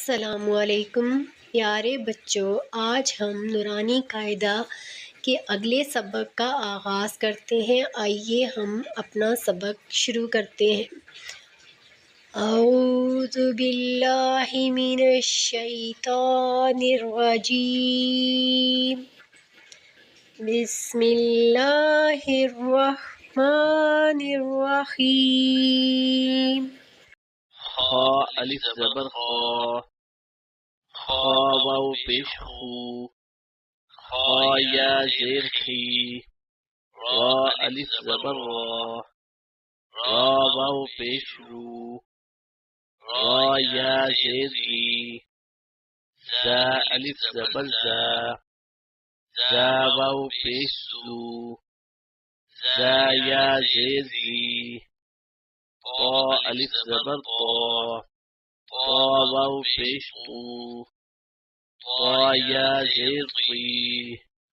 السلام علیکم پیارے بچوں، آج ہم نورانی قاعدہ کے اگلے سبق کا آغاز کرتے ہیں۔ آئیے ہم اپنا سبق شروع کرتے ہیں۔ اعوذ باللہ من الشیطان الرجیم، بسم اللہ الرحمن الرحیم۔ خا الف زبر خا، خا واو پیش خو، خا یا زیر خی، را الف زبر را، را واو پیش رو، را یا زیر ری، زا الف زبر زا، زا واو پیش زو، زا یا زیر ری، طا الف زبر طا، طا واو پیش طو، طا یا زیر طی،